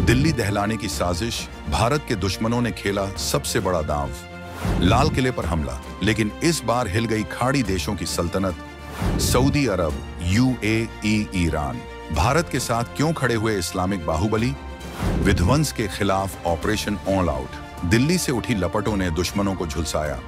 दिल्ली दहलाने की साजिश, भारत के दुश्मनों ने खेला सबसे बड़ा दांव। लाल किले पर हमला, लेकिन इस बार हिल गई खाड़ी देशों की सल्तनत। सऊदी अरब, यूएई, ईरान भारत के साथ क्यों खड़े हुए इस्लामिक बाहुबली? विध्वंस के खिलाफ ऑपरेशन ऑल आउट, दिल्ली से उठी लपटों ने दुश्मनों को झुलसाया।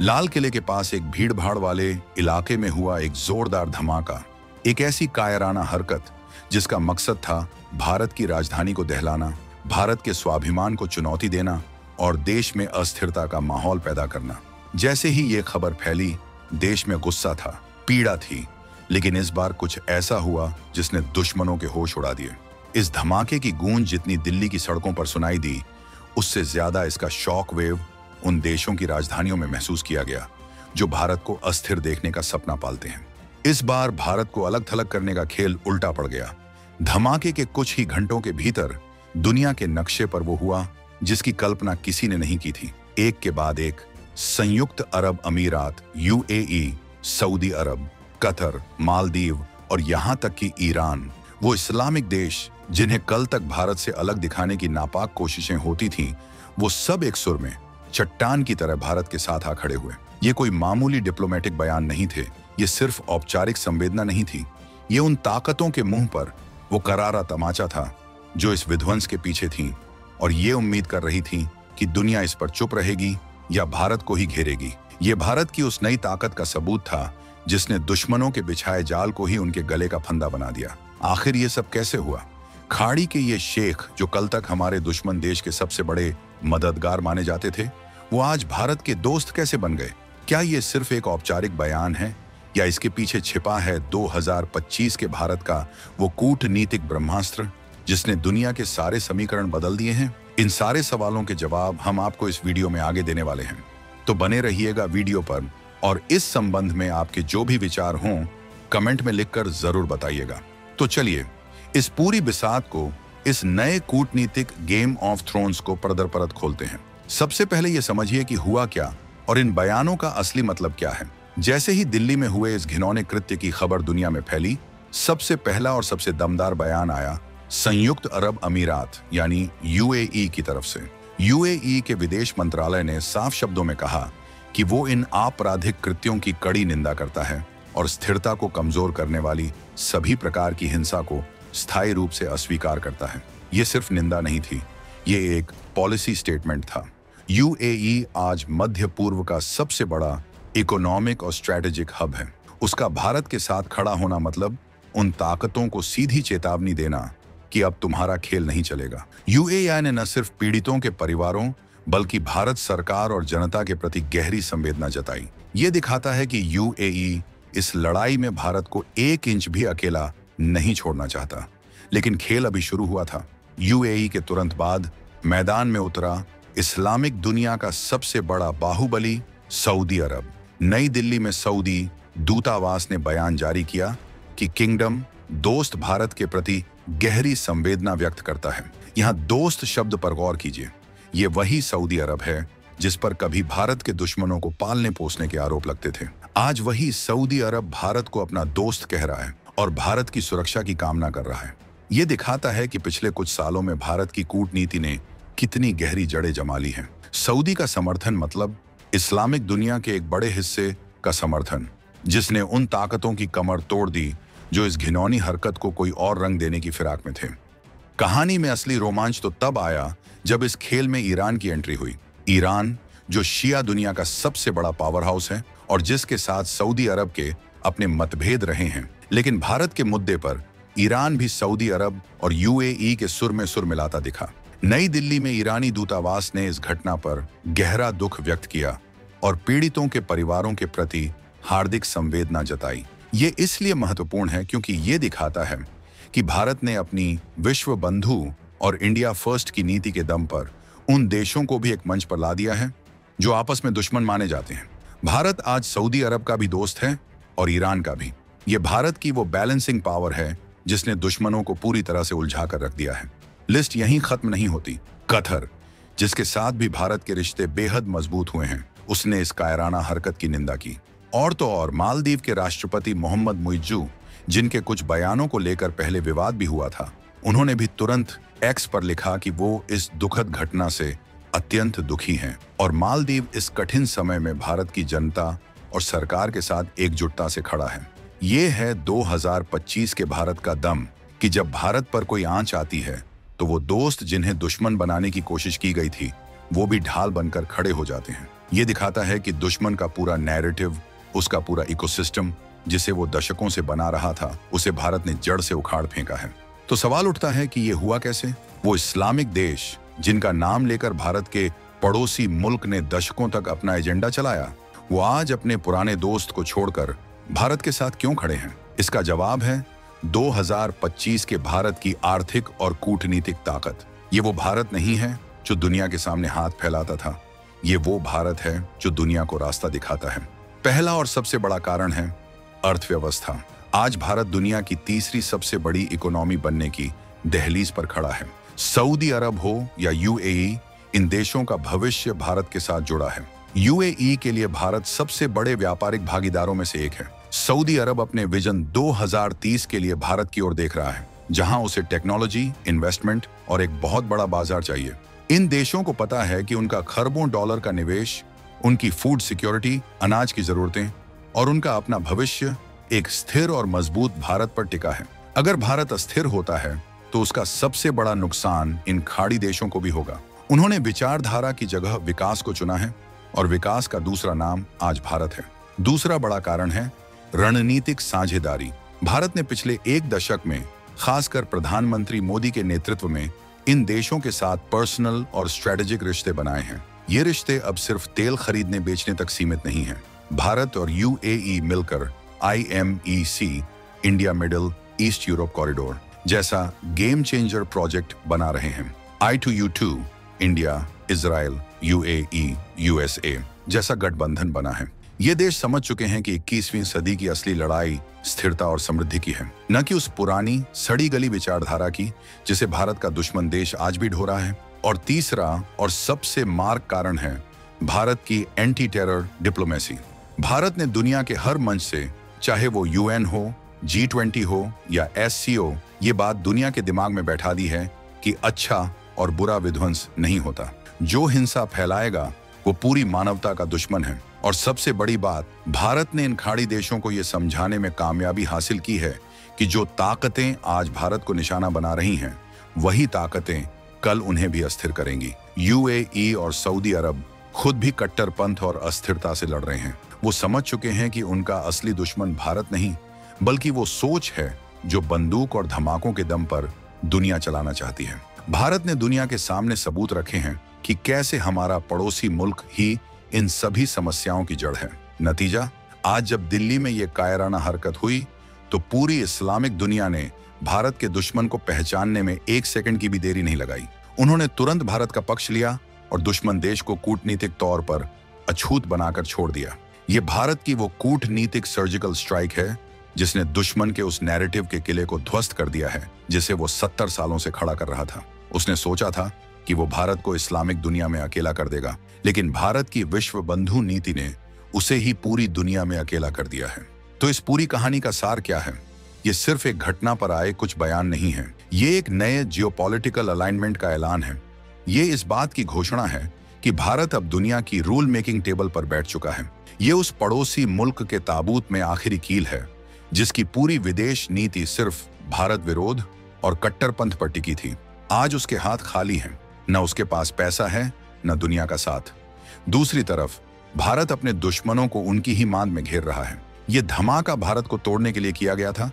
लाल किले के पास एक भीड़-भाड़ वाले इलाके में हुआ एक जोरदार धमाका, एक ऐसी कायराना हरकत जिसका मकसद था भारत की राजधानी को दहलाना, भारत के स्वाभिमान को चुनौती देना और देश में अस्थिरता का माहौल पैदा करना। जैसे ही ये खबर फैली, देश में गुस्सा था, पीड़ा थी, लेकिन इस बार कुछ ऐसा हुआ जिसने दुश्मनों के होश उड़ा दिए। इस धमाके की गूंज जितनी दिल्ली की सड़कों पर सुनाई दी, उससे ज्यादा इसका शॉक वेव उन देशों की राजधानियों में महसूस किया गया जो भारत को अस्थिर देखने का सपना पालते हैं। इस बार भारत को अलग थलग करने का खेल उल्टा पड़ गया। धमाके के कुछ ही घंटों के भीतर दुनिया के नक्शे पर वो हुआ जिसकी कल्पना किसी ने नहीं की थी। एक के बाद एक संयुक्त अरब अमीरात, यूएई, सऊदी अरब, कतर, मालदीव और यहां तक कि ईरान, वो इस्लामिक देश जिन्हें कल तक भारत से अलग दिखाने की नापाक कोशिशें होती थीं, वो सब एक सुर में चट्टान की तरह भारत के साथ आ खड़े हुए। ये कोई मामूली डिप्लोमेटिक बयान नहीं थे, ये सिर्फ औपचारिक संवेदना नहीं थी, ये उन ताकतों के मुंह पर वो करारा तमाचा था जो इस विध्वंस के पीछे थीं और ये उम्मीद कर रही थीं कि दुनिया इस पर चुप रहेगी या भारत को ही घेरेगी। ये भारत की उस नई ताकत का सबूत था जिसने दुश्मनों के बिछाए जाल को ही उनके गले का फंदा बना दिया। आखिर ये सब कैसे हुआ? खाड़ी के ये शेख जो कल तक हमारे दुश्मन देश के सबसे बड़े मददगार माने जाते थे, वो आज भारत के दोस्त कैसे बन गए? क्या ये सिर्फ एक औपचारिक बयान है या इसके पीछे छिपा है 2025 के भारत का वो कूटनीतिक ब्रह्मास्त्र जिसने दुनिया के सारे समीकरण बदल दिए हैं? इन सारे सवालों के जवाब हम आपको इस वीडियो में आगे देने वाले हैं, तो बने रहिएगा वीडियो पर और इस संबंध में आपके जो भी विचार हों कमेंट में लिखकर जरूर बताइएगा। तो चलिए इस पूरी बिसात को, इस नए कूटनीतिक गेम ऑफ थ्रोन्स को परदर परत खोलते हैं। सबसे पहले ये समझिए कि हुआ क्या और इन बयानों का असली मतलब क्या है। जैसे ही दिल्ली में हुए इस घिनौने कृत्य की खबर दुनिया में फैली, सबसे पहला और सबसे दमदार बयान आया संयुक्त अरब अमीरात यानी यूएई की तरफ से। यूएई के विदेश मंत्रालय ने साफ शब्दों में कहा कि वो इन आपराधिक कृत्यों की कड़ी निंदा करता है और स्थिरता को कमजोर करने वाली सभी प्रकार की हिंसा को स्थायी रूप से अस्वीकार करता है। ये सिर्फ निंदा नहीं थी, ये एक पॉलिसी स्टेटमेंट था। यूएई आज मध्य पूर्व का सबसे बड़ा इकोनॉमिक और स्ट्रेटेजिक हब है। उसका भारत के साथ खड़ा होना मतलब उन ताकतों को सीधी चेतावनी देना कि अब तुम्हारा खेल नहीं चलेगा। यूएई ने न सिर्फ पीड़ितों के परिवारों बल्कि भारत सरकार और जनता के प्रति गहरी संवेदना जताई। ये दिखाता है कि यूएई इस लड़ाई में भारत को 1 इंच भी अकेला नहीं छोड़ना चाहता। लेकिन खेल अभी शुरू हुआ था। यूएई के तुरंत बाद मैदान में उतरा इस्लामिक दुनिया का सबसे बड़ा बाहुबली सऊदी अरब। नई दिल्ली में सऊदी दूतावास ने बयान जारी किया कि किंगडम दोस्त भारत के प्रति गहरी संवेदना व्यक्त करता है। यहाँ दोस्त शब्द पर गौर कीजिए। ये वही सऊदी अरब है जिस पर कभी भारत के दुश्मनों को पालने पोसने के आरोप लगते थे। आज वही सऊदी अरब भारत को अपना दोस्त कह रहा है और भारत की सुरक्षा की कामना कर रहा है। ये दिखाता है कि पिछले कुछ सालों में भारत की कूटनीति ने कितनी गहरी जड़ें जमा ली हैं। सऊदी का समर्थन मतलब इस्लामिक दुनिया के एक बड़े हिस्से का समर्थन, जिसने उन ताकतों की कमर तोड़ दी जो इस घिनौनी हरकत को कोई और रंग देने की फिराक में थे। कहानी में असली रोमांच तो तब आया जब इस खेल में ईरान की एंट्री हुई। ईरान जो शिया दुनिया का सबसे बड़ा पावर हाउस है और जिसके साथ सऊदी अरब के अपने मतभेद रहे हैं, लेकिन भारत के मुद्दे पर ईरान भी सऊदी अरब और यूएई के सुर में सुर मिलाता दिखा। नई दिल्ली में ईरानी दूतावास ने इस घटना पर गहरा दुख व्यक्त किया और पीड़ितों के परिवारों के प्रति हार्दिक संवेदना जताई। ये इसलिए महत्वपूर्ण है क्योंकि ये दिखाता है कि भारत ने अपनी विश्व बंधु और इंडिया फर्स्ट की नीति के दम पर उन देशों को भी एक मंच पर ला दिया है जो आपस में दुश्मन माने जाते हैं। भारत आज सऊदी अरब का भी दोस्त है और ईरान का भी। ये भारत की वो बैलेंसिंग पावर है जिसने दुश्मनों को पूरी तरह से उलझा कर रख दिया है। लिस्ट यहीं खत्म नहीं होती। कतर, जिसके साथ भी भारत के रिश्ते बेहद मजबूत हुए हैं, उसने इस कायराना हरकत की निंदा की। और तो और मालदीव के राष्ट्रपति मोहम्मद मुइज्जू, जिनके कुछ बयानों को लेकर पहले विवाद भी हुआ था, उन्होंने भी तुरंत एक्स पर लिखा कि वो इस दुखद घटना से अत्यंत दुखी हैं और मालदीव इस कठिन समय में भारत की जनता और सरकार के साथ एकजुटता से खड़ा है। ये है 2025 के भारत का दम कि जब भारत पर कोई आंच आती है तो वो दोस्त जिन्हें दुश्मन बनाने की कोशिश की गई थी वो भी ढाल बनकर खड़े हो जाते हैं। ये दिखाता है कि दुश्मन का पूरा नैरेटिव, उसका पूरा इकोसिस्टम जिसे वो दशकों से बना रहा था, उसे भारत ने जड़ से उखाड़ फेंका है। तो सवाल उठता है कि ये हुआ कैसे? वो इस्लामिक देश जिनका नाम लेकर भारत के पड़ोसी मुल्क ने दशकों तक अपना एजेंडा चलाया, वो आज अपने पुराने दोस्त को छोड़कर भारत के साथ क्यों खड़े हैं? इसका जवाब है 2025 के भारत की आर्थिक और कूटनीतिक ताकत। ये वो भारत नहीं है जो दुनिया के सामने हाथ फैलाता था, ये वो भारत है जो दुनिया को रास्ता दिखाता है। पहला और सबसे बड़ा कारण है अर्थव्यवस्था। आज भारत दुनिया की तीसरी सबसे बड़ी इकोनॉमी बनने की दहलीज पर खड़ा है। सऊदी अरब हो या यूएई, इन देशों का भविष्य भारत के साथ जुड़ा है। यूएई के लिए भारत सबसे बड़े व्यापारिक भागीदारों में से एक है। सऊदी अरब अपने विजन 2030 के लिए भारत की ओर देख रहा है, जहां उसे टेक्नोलॉजी, इन्वेस्टमेंट और एक बहुत बड़ा बाजार चाहिए। इन देशों को पता है कि उनका खरबों डॉलर का निवेश, उनकी फूड सिक्योरिटी, अनाज की जरूरतें और उनका अपना भविष्य एक स्थिर और मजबूत भारत पर टिका है। अगर भारत अस्थिर होता है तो उसका सबसे बड़ा नुकसान इन खाड़ी देशों को भी होगा। उन्होंने विचारधारा की जगह विकास को चुना है और विकास का दूसरा नाम आज भारत है। दूसरा बड़ा कारण है रणनीतिक साझेदारी। भारत ने पिछले एक दशक में, खासकर प्रधानमंत्री मोदी के नेतृत्व में, इन देशों के साथ पर्सनल और स्ट्रेटेजिक रिश्ते बनाए हैं। ये रिश्ते अब सिर्फ तेल खरीदने बेचने तक सीमित नहीं हैं। भारत और यूएई मिलकर IMEC, India middle east Europe corridor जैसा गेम चेंजर प्रोजेक्ट बना रहे हैं। I2U2, India, Israel, UAE, USA जैसा गठबंधन बना है। ये देश समझ चुके हैं कि 21वीं सदी की असली लड़ाई स्थिरता और समृद्धि की है, न कि उस पुरानी सड़ी गली विचारधारा की जिसे भारत का दुश्मन देश आज भी ढो रहा है। और तीसरा और सबसे मार्ग कारण है भारत की एंटी टेरर डिप्लोमेसी। भारत ने दुनिया के हर मंच से, चाहे वो UN हो, G20 हो या SCO, ये बात दुनिया के दिमाग में बैठा दी है कि अच्छा और बुरा विध्वंस नहीं होता। जो हिंसा फैलाएगा वो पूरी मानवता का दुश्मन है। और सबसे बड़ी बात, भारत ने इन खाड़ी देशों को ये समझाने में कामयाबी हासिल की है कि जो ताकतें आज भारत को निशाना बना रही हैं, वही ताकतें कल उन्हें भी अस्थिर करेंगी। यूएई और सऊदी अरब खुद भी कट्टरपंथ और अस्थिरता से लड़ रहे हैं। वो समझ चुके हैं कि उनका असली दुश्मन भारत नहीं, बल्कि वो सोच है जो बंदूक और धमाकों के दम पर दुनिया चलाना चाहती है। भारत ने दुनिया के सामने सबूत रखे हैं कि कैसे हमारा पड़ोसी मुल्क ही इन सभी समस्याओं की जड़ है। नतीजा, आज जब दिल्ली में ये कायराना हरकत हुई तो पूरी इस्लामिक दुनिया ने भारत के दुश्मन को पहचानने में एक सेकंड की भी देरी नहीं लगाई। उन्होंने तुरंत भारत का पक्ष लिया और दुश्मन देश को कूटनीतिक तौर पर अछूत बनाकर छोड़ दिया। ये भारत की वो कूटनीतिक सर्जिकल स्ट्राइक है जिसने दुश्मन के उस नैरेटिव के किले को ध्वस्त कर दिया है जिसे वो 70 सालों से खड़ा कर रहा था। उसने सोचा था कि वो भारत को इस्लामिक दुनिया में अकेला कर देगा, लेकिन भारत की विश्व बंधु नीति ने उसे ही पूरी दुनिया में अकेला कर दिया है। तो इस पूरी कहानी का सार क्या है? ये सिर्फ एक घटना पर आए कुछ बयान नहीं है। ये एक नए जियोपॉलिटिकल अलाइनमेंट का ऐलान है। ये इस बात की घोषणा है कि भारत अब दुनिया की रूल मेकिंग टेबल पर बैठ चुका है। ये उस पड़ोसी मुल्क के ताबूत में आखिरी कील है जिसकी पूरी विदेश नीति सिर्फ भारत विरोध और कट्टरपंथ पर टिकी थी। आज उसके हाथ खाली हैं, न उसके पास पैसा है न दुनिया का साथ। दूसरी तरफ भारत अपने दुश्मनों को उनकी ही मांद में घेर रहा है। ये धमाका भारत को तोड़ने के लिए किया गया था,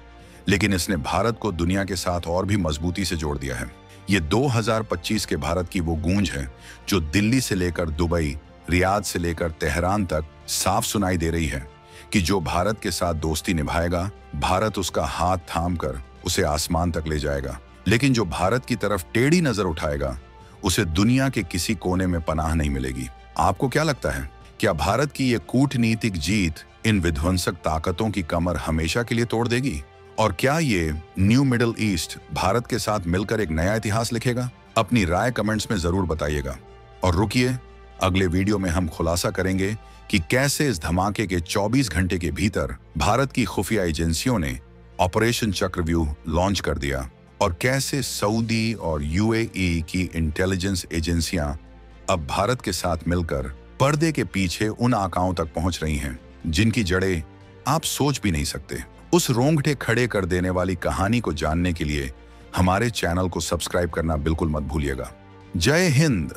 लेकिन इसने भारत को दुनिया के साथ और भी मजबूती से जोड़ दिया है। ये 2025 के भारत की वो गूंज है जो दिल्ली से लेकर दुबई, रियाद से लेकर तेहरान तक साफ सुनाई दे रही है कि जो भारत के साथ दोस्ती निभाएगा, भारत उसका हाथ थाम कर उसे आसमान तक ले जाएगा। लेकिन जो भारत की तरफ टेढ़ी नजर उठाएगा, उसे दुनिया के किसी कोने में पनाह नहीं मिलेगी। आपको क्या लगता है, क्या भारत की ये कूटनीतिक जीत इन विध्वंसक ताकतों की कमर हमेशा के लिए तोड़ देगी? और क्या ये न्यू मिडिल ईस्ट भारत के साथ मिलकर एक नया इतिहास लिखेगा? अपनी राय कमेंट्स में जरूर बताइएगा। और रुकिए, अगले वीडियो में हम खुलासा करेंगे कि कैसे इस धमाके के 24 घंटे के भीतर भारत की खुफिया एजेंसियों ने ऑपरेशन चक्रव्यूह लॉन्च कर दिया और कैसे सऊदी और यूएई की इंटेलिजेंस एजेंसियां अब भारत के साथ मिलकर पर्दे के पीछे उन आकाओं तक पहुंच रही हैं जिनकी जड़ें आप सोच भी नहीं सकते। उस रोंगटे खड़े कर देने वाली कहानी को जानने के लिए हमारे चैनल को सब्सक्राइब करना बिल्कुल मत भूलिएगा। जय हिंद।